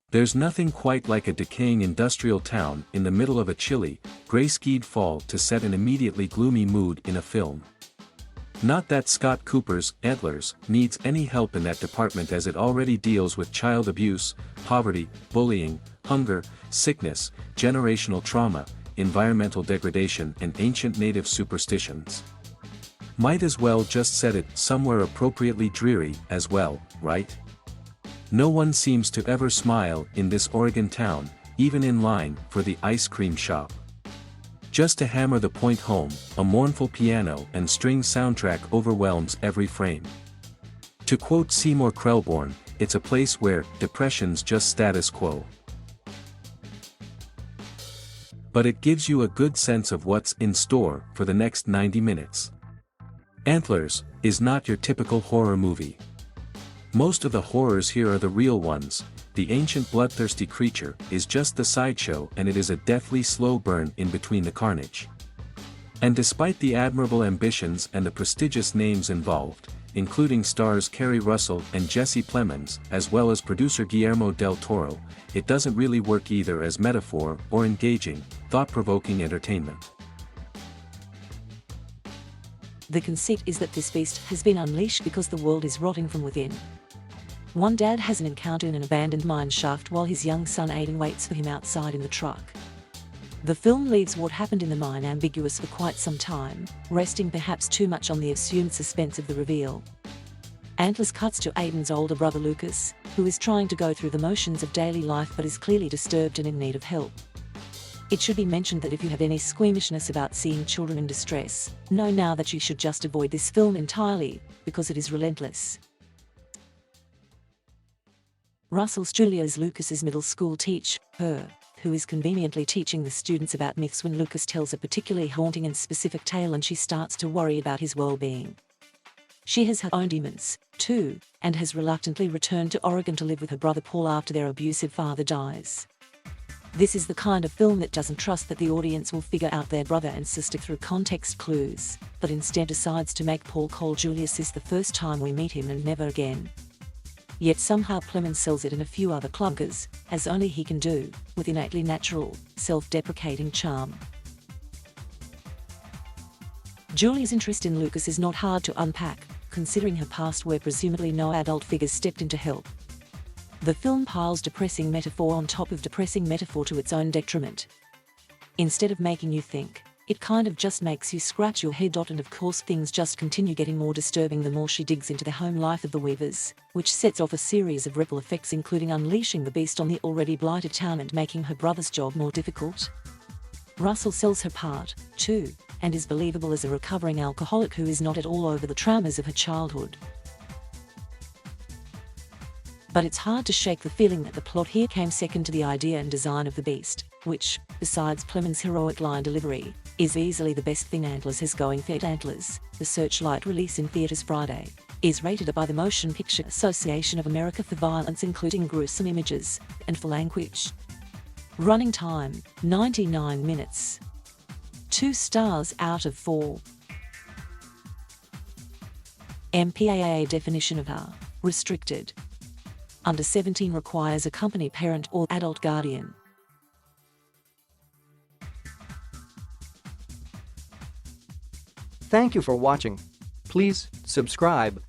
There's nothing quite like a decaying industrial town in the middle of a chilly, gray-skied fall to set an immediately gloomy mood in a film. Not that Scott Cooper's Antlers needs any help in that department, as it already deals with child abuse, poverty, bullying, hunger, sickness, generational trauma, environmental degradation and ancient native superstitions. Might as well just set it somewhere appropriately dreary as well, right? No one seems to ever smile in this Oregon town, even in line for the ice cream shop. Just to hammer the point home, a mournful piano and string soundtrack overwhelms every frame. To quote Seymour Krelborn, it's a place where depression's just status quo. But it gives you a good sense of what's in store for the next 90 minutes. Antlers is not your typical horror movie. Most of the horrors here are the real ones. The ancient bloodthirsty creature is just the sideshow, and it is a deathly slow burn in between the carnage. And despite the admirable ambitions and the prestigious names involved, including stars Kerry Russell and Jesse Plemons, as well as producer Guillermo del Toro, it doesn't really work either as metaphor or engaging, thought-provoking entertainment. The conceit is that this beast has been unleashed because the world is rotting from within. One dad has an encounter in an abandoned mine shaft while his young son Aiden waits for him outside in the truck. The film leaves what happened in the mine ambiguous for quite some time, resting perhaps too much on the assumed suspense of the reveal. Antlers cuts to Aiden's older brother Lucas, who is trying to go through the motions of daily life but is clearly disturbed and in need of help. It should be mentioned that if you have any squeamishness about seeing children in distress, know now that you should just avoid this film entirely, because it is relentless. Russell's Julia is Lucas's middle school teacher, who is conveniently teaching the students about myths when Lucas tells a particularly haunting and specific tale, and she starts to worry about his well-being. She has her own demons, too, and has reluctantly returned to Oregon to live with her brother Paul after their abusive father dies. This is the kind of film that doesn't trust that the audience will figure out their brother and sister through context clues, but instead decides to make Paul call Julius is the first time we meet him and never again. Yet somehow Plemons sells it and a few other clunkers, as only he can do, with innately natural, self-deprecating charm. Julia's interest in Lucas is not hard to unpack, considering her past where presumably no adult figures stepped in to help. The film piles depressing metaphor on top of depressing metaphor to its own detriment. Instead of making you think, it kind of just makes you scratch your head. And of course things just continue getting more disturbing the more she digs into the home life of the Weavers, which sets off a series of ripple effects, including unleashing the beast on the already blighted town and making her brother's job more difficult. Russell sells her part, too, and is believable as a recovering alcoholic who is not at all over the traumas of her childhood. But it's hard to shake the feeling that the plot here came second to the idea and design of the beast, which, besides Plemons' heroic line delivery, is easily the best thing Antlers has going for it. Antlers, the Searchlight release in theaters Friday, is rated by the Motion Picture Association of America for violence, including gruesome images, and for language. Running time, 99 minutes. 2 stars out of 4. MPAA definition of R, restricted. Under 17 requires a company parent or adult guardian. Thank you for watching. Please subscribe.